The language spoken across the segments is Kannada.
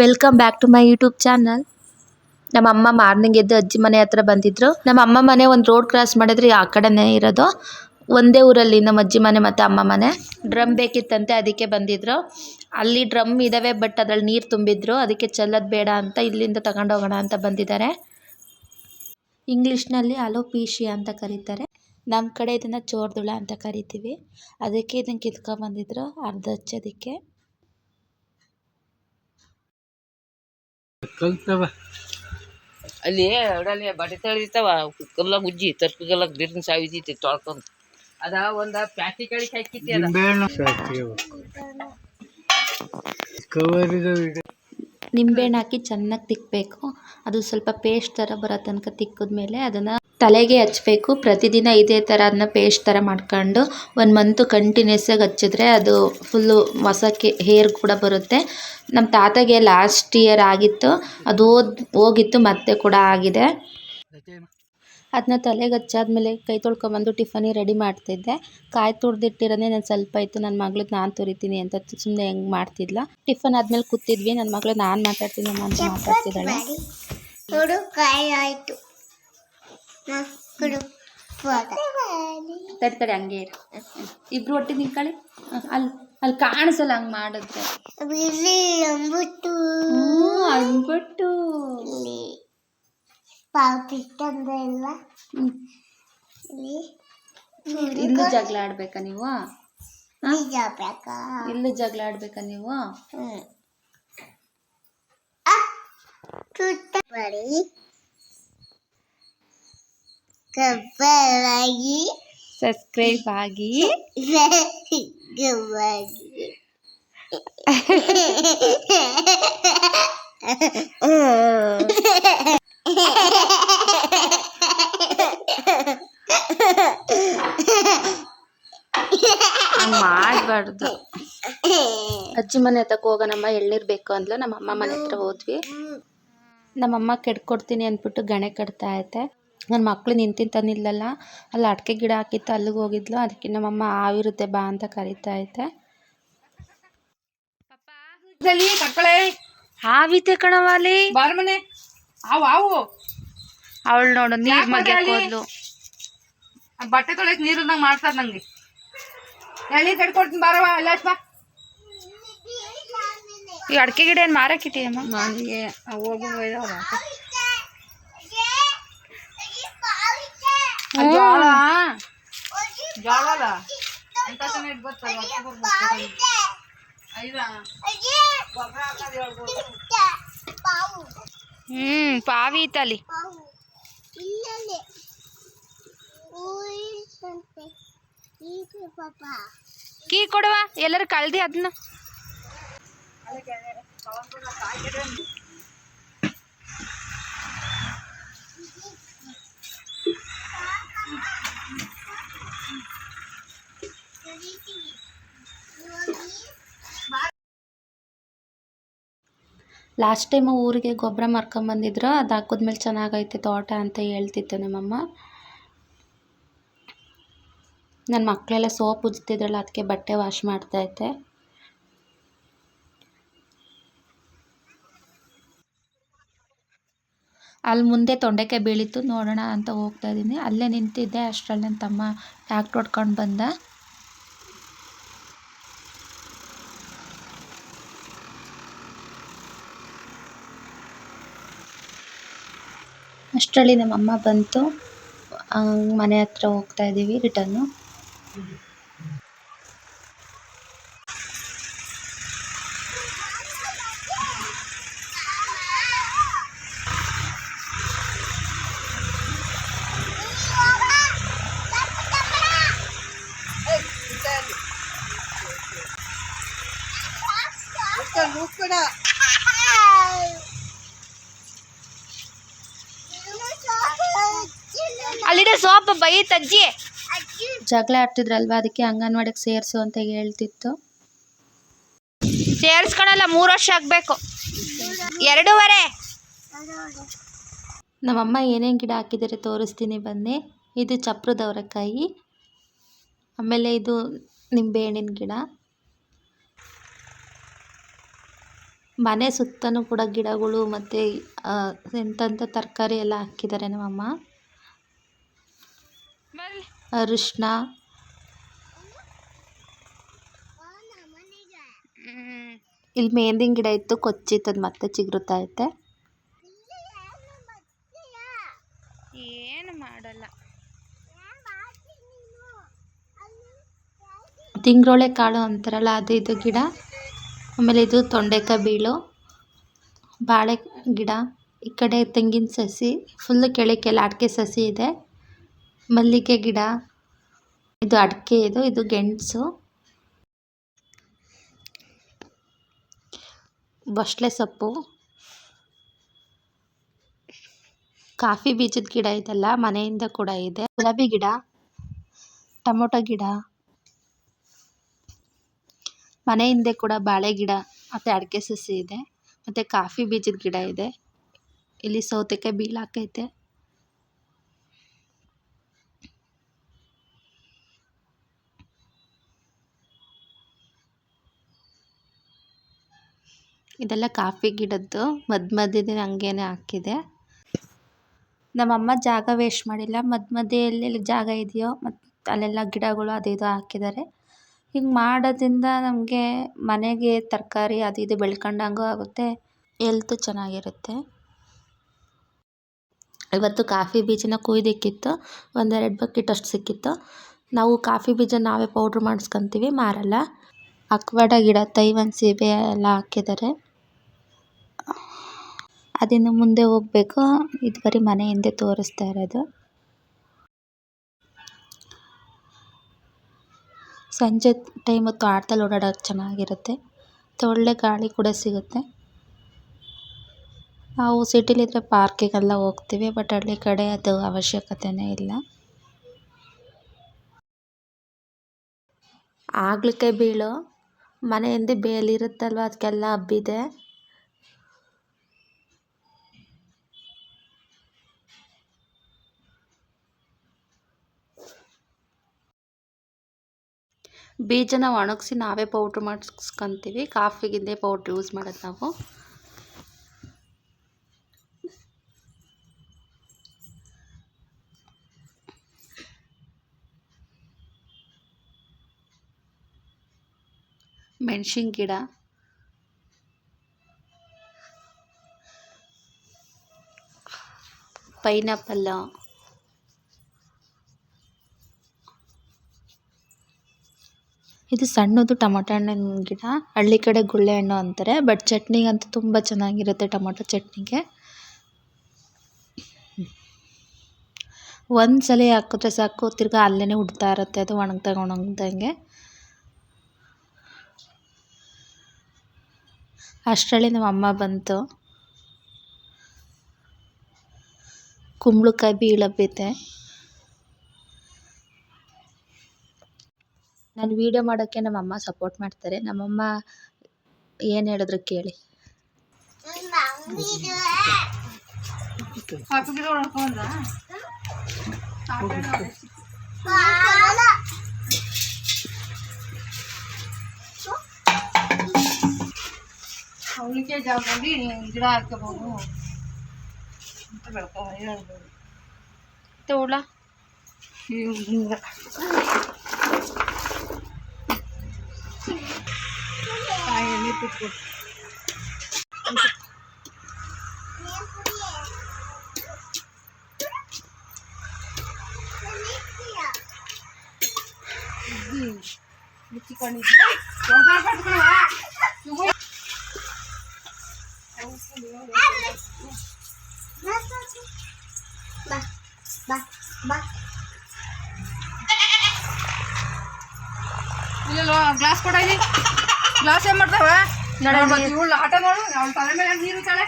Welcome back to my YouTube channel. ನಮ್ಮ ಅಮ್ಮ ಮಾರ್ನಿಂಗ್ ಎದ್ದು ಅಜ್ಜಿ ಮನೆ ಹತ್ರ ಬಂದಿದ್ರು. ನಮ್ಮ ಅಮ್ಮ ಮನೆ ಒಂದು ರೋಡ್ ಕ್ರಾಸ್ ಮಾಡಿದ್ರೆ ಆ ಕಡೆನೇ ಇರೋದು. ಒಂದೇ ಊರಲ್ಲಿ ನಮ್ಮ ಅಜ್ಜಿ ಮನೆ ಮತ್ತು ಅಮ್ಮ ಮನೆ. ಡ್ರಮ್ ಬೇಕಿತ್ತಂತೆ, ಅದಕ್ಕೆ ಬಂದಿದ್ರು. ಅಲ್ಲಿ ಡ್ರಮ್ ಇದ್ದಾವೆ, ಬಟ್ ಅದ್ರಲ್ಲಿ ನೀರು ತುಂಬಿದ್ರು. ಅದಕ್ಕೆ ಚೆಲ್ಲೋದು ಬೇಡ ಅಂತ ಇಲ್ಲಿಂದ ತಗೊಂಡೋಗೋಣ ಅಂತ ಬಂದಿದ್ದಾರೆ. ಇಂಗ್ಲೀಷ್ನಲ್ಲಿ ಅಲೋಪೀಶಿಯಾ ಅಂತ ಕರೀತಾರೆ. ನಮ್ಮ ಕಡೆ ಇದನ್ನು ಚೋರ್ದುಳ ಅಂತ ಕರಿತೀವಿ. ಅದಕ್ಕೆ ಇದನ್ನು ಕಿತ್ಕೊಂಡ್ಬಂದಿದ್ರು ಅರ್ಧ ಹಚ್ಚೋದಕ್ಕೆ. ಅಲ್ಲಿ ಅಡಲಿ ಬಟ್ಟೆ ತಳಿರ್ತಾವ ಕಲ್ಲ ಉಜ್ಜಿ ತರ್ಕಲ್ಲ ನೀರಿನ ಸಾವಿತಿ ತೊಳ್ಕೊಂಡು ಅದ ಒಂದು ಪ್ಲಾಸ್ಟಿಕ್ ಅಳಿಸಿ ಹಾಕಿತಿ ನಿಂಬೆಹಣ್ಣು ಹಾಕಿ ಚೆನ್ನಾಗಿ ತಿಕ್ಕಬೇಕು. ಅದು ಸ್ವಲ್ಪ ಪೇಸ್ಟ್ ಥರ ಬರೋ ತನಕ ತಿಕ್ಕಿದ್ಮೇಲೆ ಅದನ್ನು ತಲೆಗೆ ಹಚ್ಚಬೇಕು. ಪ್ರತಿದಿನ ಇದೇ ಥರ ಅದನ್ನ ಪೇಸ್ಟ್ ಥರ ಮಾಡ್ಕೊಂಡು 1 ಮಂತು ಕಂಟಿನ್ಯೂಸ್ ಆಗಿ ಹಚ್ಚಿದ್ರೆ ಅದು ಫುಲ್ಲು ಹೊಸಕ್ಕೆ ಹೇರ್ ಕೂಡ ಬರುತ್ತೆ. ನಮ್ಮ ತಾತಗೆ ಲಾಸ್ಟ್ ಇಯರ್ ಆಗಿತ್ತು, ಅದು ಹೋಗಿತ್ತು, ಮತ್ತೆ ಕೂಡ ಆಗಿದೆ. ಅದನ್ನ ತಲೆಗೆ ಹಚ್ಚಾದ್ಮೇಲೆ ಕೈ ತೊಳ್ಕೊಂಬಂದು ಟಿಫನಿ ರೆಡಿ ಮಾಡ್ತಿದ್ದೆ. ಕಾಯಿ ತುರಿದಿಟ್ಟಿರೋದೇ ನಾನು ಸ್ವಲ್ಪ ಇತ್ತು, ನನ್ನ ಮಗಳು ನಾನು ತುರಿತೀನಿ ಅಂತ ಸುಮ್ಮನೆ ಹೆಂಗೆ ಮಾಡ್ತಿದ್ಲ. ಟಿಫನ್ ಆದ್ಮೇಲೆ ಕೂತಿದ್ವಿ. ನನ್ನ ಮಗಳು ನಾನು ಮಾತಾಡ್ತೀನಿ ಅಮ್ಮ ಅಂತ ಮಾತಾಡ್ತಿದ್ದಾಳೆ. ತಡಿ ಹಂಗೆ ಇರು, ಇಬ್ರು ಒಟ್ಟಿಗೆ ನಿಂತ್ಕೊಳ್ಳಿ. ಅಲ್ಲಿ ಕಾಣಿಸಲ್ಲ ಹಂಗೆ ಮಾಡಿದ್ರೆ. ಅಂದ್ಬಿಟ್ಟು ಇಲ್ಲೂ ಜಗಳ ಆಡ್ಬೇಕಾ ನೀವು? ಇಲ್ಲೂ ಜಗಳ ಆಡ್ಬೇಕಾ ನೀವು? ಸಬ್ಸ್ಕ್ರೈಬ್ ಆಗಿ ಮಾಡಬಾರ್ದು. ಅಜ್ಜಿ ಮನೆ ಹತ್ರಕ್ಕೆ ಹೋಗೋಣಮ್ಮ, ಎಳ್ನೀರು ಬೇಕು ಅಂದ್ಲು. ನಮ್ಮ ಅಮ್ಮ ಮನೆ ಹತ್ರ ಹೋದ್ವಿ. ನಮ್ಮಮ್ಮ ಕೆಡ್ಕೊಡ್ತೀನಿ ಅಂದ್ಬಿಟ್ಟು ಗಣೆ ಕಟ್ತಾ ಐತೆ. ನನ್ನ ಮಕ್ಳು ನಿಂತಿಂತಾನಿಲ್ಲಲ್ಲ, ಅಲ್ಲಿ ಅಡಿಕೆ ಗಿಡ ಹಾಕಿತ್ತು, ಅಲ್ಲಿಗೆ ಹೋಗಿದ್ಲು. ಅದಕ್ಕೆ ನಮ್ಮಮ್ಮ ಆವಿರುತ್ತೆ ಬಾ ಅಂತ ಕರಿತಾ ಐತೆ. ಹಾವಿತೆ ಕಣವಾಲಿ ಬಾರಮನೆ ಅವು ಅವಳು ನೋಡು ನೀರ್ ಮಗ್ಯಕ್ಕೆ ಹೋದ್ಲು. ಬಟ್ಟೆ ತೊಳೆಕ್ ನೀರನ್ನ ಮಾಡ್ತಾರ. ನಂಗೆ ಎಳ್ಳಿ ಕಟ್ಕೊಡ್ತೀನಿ ಬಾರವ ಎಲ್ಲ ಬಾ. ಈ ಅಡಿಕೆ ಗಿಡ ಏನು ಮಾರಕ್ಕಿಟ್ಟಿಯಮ್ಮ? ನನಗೆ ಹೋಗು ಜೋಳ ಅಂತ ಗೊತ್ತಲ್ಲ. ಪಾವಿ ಇತ್ತಲ್ಲಿ. ಕೀ ಕೊಡುವ, ಎಲ್ಲರೂ ಕಳ್ದಿ ಅದನ್ನ. ಲಾಸ್ಟ್ ಟೈಮು ಊರಿಗೆ ಗೊಬ್ಬರ ಮಾರ್ಕೊಂಬಂದಿದ್ರು. ಅದು ಹಾಕಿದ್ಮೇಲೆ ಚೆನ್ನಾಗೈತೆ ತೋಟ ಅಂತ ಹೇಳ್ತಿತ್ತು ನಮ್ಮಮ್ಮ. ನನ್ನ ಮಕ್ಕಳೆಲ್ಲ ಸೋಪ್ ಉಜ್ತಿದ್ರಲ್ಲ, ಅದಕ್ಕೆ ಬಟ್ಟೆ ವಾಶ್ ಮಾಡ್ತಾಯಿದ್ದೆ. ಅಲ್ಲಿ ಮುಂದೆ ತೊಂಡೆಕಾಯಿ ಬೀಳಿತ್ತು, ನೋಡೋಣ ಅಂತ ಹೋಗ್ತಾ ಇದ್ದೀನಿ. ಅಲ್ಲೇ ನಿಂತಿದ್ದೆ, ಅಷ್ಟರಲ್ಲಿ ನನ್ನ ತಮ್ಮ ಟ್ಯಾಕ್ಟ್ರ್ ಹೊಡ್ಕೊಂಡು ಬಂದ. ಅಷ್ಟರಲ್ಲಿ ನಮ್ಮಮ್ಮ ಬಂತು. ಮನೆ ಹತ್ರ ಹೋಗ್ತಾ ಇದ್ದೀವಿ ರಿಟರ್ನು. ಅಲ್ಲಿರೋ ಸೋಪ್ ಬೈತಜ್ಜಿ. ಜಗಳ ಆಡ್ತಿದ್ರಲ್ವಾ, ಅದಕ್ಕೆ ಅಂಗನವಾಡಿಗೆ ಸೇರಿಸು ಅಂತ ಹೇಳ್ತಿತ್ತು. ಸೇರಿಸ್ಕೊಳಲ್ಲ, 3 ವರ್ಷ ಆಗಬೇಕು. 2.5. ನಮ್ಮಮ್ಮ ಏನೇನು ಗಿಡ ಹಾಕಿದ್ದಾರೆ ತೋರಿಸ್ತೀನಿ ಬನ್ನಿ. ಇದು ಚಪ್ರದವರೆಕಾಯಿ, ಆಮೇಲೆ ಇದು ನಿಂಬೆಹಣ್ಣಿನ ಗಿಡ, ಮನೆ ಸುತ್ತಲೂ ಕೂಡ ಗಿಡಗಳು ಮತ್ತು ಎಂತೆಂಥ ತರಕಾರಿ ಎಲ್ಲ ಹಾಕಿದ್ದಾರೆ ನಮ್ಮಮ್ಮ. ಅರಿಶಿನ, ಇಲ್ಲಿ ಮೆಹಂದಿನ ಗಿಡ ಇತ್ತು, ಕೊಚ್ಚಿತ್ತದು ಮತ್ತೆ ಚಿಗುರುತ್ತಾ ಐತೆ. ಏನು ಮಾಡಲ್ಲ. ತಿಂಗ್ರೋಳೆ ಕಾಳು ಅಂತಾರಲ್ಲ ಅದು ಇದು ಗಿಡ. ಆಮೇಲೆ ಇದು ತೊಂಡೆಕಾಯಿ ಬೀಳು, ಬಾಳೆ ಗಿಡ, ಈ ಕಡೆ ತೆಂಗಿನ ಸಸಿ, ಫುಲ್ಲು ಕೆಳಕ್ಕೆಲ್ಲ ಅಡಿಕೆ ಸಸಿ ಇದೆ. ಮಲ್ಲಿಗೆ ಗಿಡ, ಇದು ಅಡಿಕೆ, ಇದು ಗೆಣಸು, ಬಸಳೆ ಸೊಪ್ಪು, ಕಾಫಿ ಬೀಜದ ಗಿಡ ಇದೆಲ್ಲ ಮನೆಯಿಂದ ಕೂಡ ಇದೆ. ಗುಲಾಬಿ ಗಿಡ, ಟೊಮೊಟೊ ಗಿಡ, ಮನೆ ಹಿಂದೆ ಕೂಡ ಬಾಳೆ ಗಿಡ ಮತ್ತು ಅಡಿಕೆ ಸಸಿ ಇದೆ. ಮತ್ತು ಕಾಫಿ ಬೀಜದ ಗಿಡ ಇದೆ. ಇಲ್ಲಿ ಸೌತೆಕಾಯಿ ಬೀಳು ಹಾಕೈತೆ. ಇದೆಲ್ಲ ಕಾಫಿ ಗಿಡದ್ದು ಮಧ್ಯದಲ್ಲಿ ಹಂಗೇನೆ ಹಾಕಿದೆ. ನಮ್ಮಮ್ಮ ಜಾಗ ವೇಸ್ಟ್ ಮಾಡಿಲ್ಲ. ಮಧ್ಯೆ ಎಲ್ಲೆಲ್ಲಿ ಜಾಗ ಇದೆಯೋ ಮತ್ತು ಅಲ್ಲೆಲ್ಲ ಗಿಡಗಳು ಅದು ಇದು ಹಾಕಿದ್ದಾರೆ. ಹಿಂಗೆ ಮಾಡೋದ್ರಿಂದ ನಮಗೆ ಮನೆಗೆ ತರಕಾರಿ ಅದು ಇದು ಬೆಳ್ಕೊಂಡಂಗೂ ಆಗುತ್ತೆ, ಹೆಲ್ತು ಚೆನ್ನಾಗಿರುತ್ತೆ. ಇವತ್ತು ಕಾಫಿ ಬೀಜನ ಕೊಯ್ದಿಕ್ಕಿತ್ತು, 1-2 ಬಕೆಟ್ ಅಷ್ಟು ಸಿಕ್ಕಿತ್ತು. ನಾವು ಕಾಫಿ ಬೀಜ ನಾವೇ ಪೌಡ್ರ್ ಮಾಡಿಸ್ಕೊತೀವಿ, ಮಾರಲ್ಲ. ಅಕ್ವಾಡ ಗಿಡ, ತೈವಾನ್ ಸೀಬೆ ಎಲ್ಲ ಹಾಕಿದ್ದಾರೆ. ಅದಿನ್ನು ಮುಂದೆ ಹೋಗಬೇಕು. ಇದು ಬರೀ ಮನೆ ಹಿಂದೆ ತೋರಿಸ್ತಾ ಇರೋದು. ಸಂಜೆ ಟೈಮು ತೋಟದಲ್ಲಿ ಓಡಾಡೋಕೆ ಚೆನ್ನಾಗಿರುತ್ತೆ, ಒಳ್ಳೆ ಗಾಳಿ ಕೂಡ ಸಿಗುತ್ತೆ. ನಾವು ಸಿಟಿಲಿದ್ದರೆ ಪಾರ್ಕಿಗೆಲ್ಲ ಹೋಗ್ತೀವಿ, ಬಟ್ ಹಳ್ಳಿ ಕಡೆ ಅದು ಅವಶ್ಯಕತೆಯೇ ಇಲ್ಲ. ಹಾಗಲಕಾಯಿ ಬೀಳು ಮನೆ ಹಿಂದೆ ಬೇಲಿರುತ್ತಲ್ವ, ಅದಕ್ಕೆಲ್ಲ ಹಬ್ಬಿದೆ. ಬೀಜನ ಒಣಗಿಸಿ ನಾವೇ ಪೌಡ್ರ್ ಮಾಡಿಸ್ಕೊತೀವಿ. ಕಾಫಿಗಿಂದೆ ಪೌಡ್ರ್ ಯೂಸ್ ಮಾಡೋದು ನಾವು. ಮೆಣಸಿನ ಗಿಡ, ಪೈನಾಪಲ್ಲು, ಇದು ಸಣ್ಣದು ಟೊಮೊಟೊ ಹಣ್ಣಿನ ಗಿಡ. ಹಳ್ಳಿ ಕಡೆ ಗುಳ್ಳೆ ಹಣ್ಣು ಅಂತಾರೆ, ಬಟ್ ಚಟ್ನಿಗಂತೂ ತುಂಬ ಚೆನ್ನಾಗಿರುತ್ತೆ. ಟೊಮೊಟೊ ಚಟ್ನಿಗೆ ಒಂದ್ಸಲ ಹಾಕಿದ್ರೆ ಸಾಕು, ತಿರ್ಗಾ ಅಲ್ಲೇ ಉಡ್ತಾ ಇರುತ್ತೆ ಅದು ಒಣಗ್ದಂಗೆ. ಅಷ್ಟರಲ್ಲಿ ನಮ್ಮ ಅಮ್ಮ ಬಂತು. ಕುಂಬಳಕಾಯಿ ಬೀಳಬ್ಬೈತೆ. ನಾನು ವೀಡಿಯೋ ಮಾಡೋಕ್ಕೆ ನಮ್ಮಮ್ಮ ಸಪೋರ್ಟ್ ಮಾಡ್ತಾರೆ. ನಮ್ಮಮ್ಮ ಏನು ಹೇಳಿದ್ರು ಕೇಳಿ. ಅವಳಿಗೆ ಜಾಗದಲ್ಲಿ ಗಿಡ ಹಾಕಬಹುದು ಅಂತ ಹೇಳ್ಬೋದು. ತೋಳ ಕಾಯಲ್ಲಿ ಕುತ್ಕೊಂಡು ಮುಚ್ಚಿಕೊಂಡಿದ್ದೆ. ಇಲ್ಲ ಗ್ಲಾಸ್ ಕೊಡ, ಇಲ್ಲಿ ಗ್ಲಾಸ್ ಏನ್ ಮಾಡ್ತಾವ ಇವಳು ಆಟ ಮಾಡು. ಅವಳ ತಲೆ ಮೇಲೆ ನೀರು ತಾಳೆ.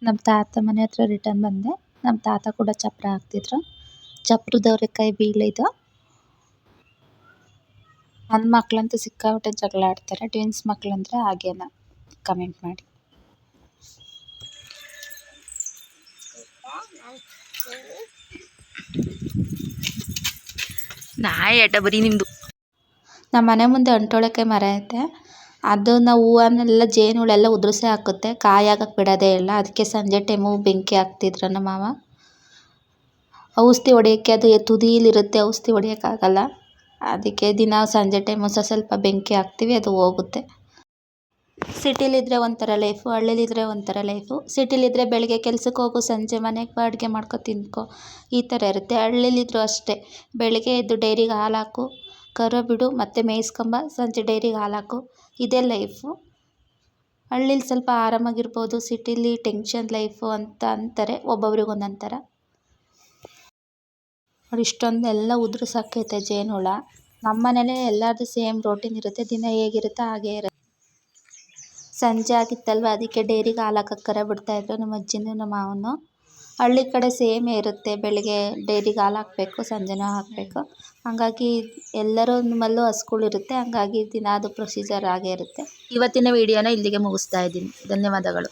ನಮ್ಮ ತಾತ ಮನೆ ಹತ್ರ ರಿಟರ್ನ್ ಬಂದೆ. ನಮ್ಮ ತಾತ ಕೂಡ ಚಪ್ರ ಹಾಕ್ತಿದ್ರು. ಚಪ್ರದವ್ರೆಕಾಯಿ ಬೀಳಿದು. ನನ್ನ ಮಕ್ಳಂತೂ ಸಿಕ್ಕಾಪಟ್ಟೆ ಜಗಳ ಆಡ್ತಾರೆ. ಟ್ವಿನ್ಸ್ ಮಕ್ಳಂದ್ರೆ ಹಾಗೇನ, ಕಮೆಂಟ್ ಮಾಡಿ. ನಾಯಿ ಆಟ ಬರೀ ನಿಮ್ಮದು. ನಮ್ಮ ಮನೆ ಮುಂದೆ ಅಂಟೊಳಕ್ಕೆ ಮರ ಐತೆ. ಅದನ್ನು ಹೂವನ್ನೆಲ್ಲ ಜೇನುಗಳೆಲ್ಲ ಉದುರಿಸೇ ಹಾಕುತ್ತೆ, ಕಾಯಿ ಆಗಕ್ಕೆ ಬಿಡೋದೇ ಇಲ್ಲ. ಅದಕ್ಕೆ ಸಂಜೆ ಟೈಮು ಬೆಂಕಿ ಹಾಕ್ತಿದ್ರು ನಮ್ಮ ಮಾವ. ಔಷಧಿ ಹೊಡೆಯೋಕ್ಕೆ ಅದು ತುದಿಲಿರುತ್ತೆ, ಔಷಧಿ ಹೊಡೆಯೋಕ್ಕಾಗಲ್ಲ. ಅದಕ್ಕೆ ದಿನ ಸಂಜೆ ಟೈಮು ಸ್ವಲ್ಪ ಬೆಂಕಿ ಹಾಕ್ತೀವಿ, ಅದು ಹೋಗುತ್ತೆ. ಸಿಟಿಲಿದ್ರೆ ಒಂಥರ ಲೈಫು, ಹಳ್ಳಿಲಿದ್ರೆ ಒಂಥರ ಲೈಫು. ಸಿಟಿಲಿದ್ರೆ ಬೆಳಗ್ಗೆ ಕೆಲ್ಸಕ್ಕೆ ಹೋಗು, ಸಂಜೆ ಮನೆಗೆ ಬಾ, ಅಡುಗೆ ಮಾಡ್ಕೊ ತಿನ್ಕೊ, ಈ ಥರ ಇರುತ್ತೆ. ಹಳ್ಳಿಲಿದ್ರು ಅಷ್ಟೇ, ಬೆಳಗ್ಗೆ ಎದ್ದು ಡೈರಿಗೆ ಹಾಲು ಹಾಕು, ಕರು ಬಿಡು, ಮತ್ತೆ ಮೇಯಿಸ್ಕೊಂಬ, ಸಂಜೆ ಡೈರಿಗೆ ಹಾಲು ಹಾಕು, ಇದೇ ಲೈಫು. ಹಳ್ಳಿಲಿ ಸ್ವಲ್ಪ ಆರಾಮಾಗಿರ್ಬೋದು, ಸಿಟಿಲಿ ಟೆನ್ಷನ್ ಲೈಫು ಅಂತ ಅಂತಾರೆ, ಒಬ್ಬೊಬ್ರಿಗೆ ಒಂದೊಂದು ಥರ. ಇಷ್ಟೊಂದೆಲ್ಲ ಉದುರಿಸಾಕೈತೆ ಜೇನುಹುಳ. ನಮ್ಮ ಮನೇಲೇ ಎಲ್ಲರದು ಸೇಮ್ ರೋಟೀನ್ ಇರುತ್ತೆ, ದಿನ ಹೇಗಿರುತ್ತೋ ಹಾಗೇ ಇರುತ್ತೆ. ಸಂಜೆ ಆಗಿತ್ತಲ್ವ, ಅದಕ್ಕೆ ಡೈರಿಗೆ ಹಾಲು ಹಾಕಕ್ಕೆ ಕರ ಬಿಡ್ತಾಯಿದ್ರು ನಮ್ಮ ಅಜ್ಜಿನೂ ನಮ್ಮ ಮಾವನು. ಹಳ್ಳಿ ಕಡೆ ಸೇಮೇ ಇರುತ್ತೆ, ಬೆಳಗ್ಗೆ ಡೈರಿಗೆ ಹಾಲು ಹಾಕಬೇಕು, ಸಂಜೆನೂ ಹಾಕಬೇಕು. ಹಾಗಾಗಿ ಎಲ್ಲರೂ ನಮ್ಮಲ್ಲೂ ಹಸುಗಳಿರುತ್ತೆ, ಹಾಗಾಗಿ ದಿನ ಅದು ಪ್ರೊಸೀಜರ್ ಆಗೇ ಇರುತ್ತೆ. ಇವತ್ತಿನ ವಿಡಿಯೋನ ಇಲ್ಲಿಗೆ ಮುಗಿಸ್ತಾ ಇದ್ದೀನಿ. ಧನ್ಯವಾದಗಳು.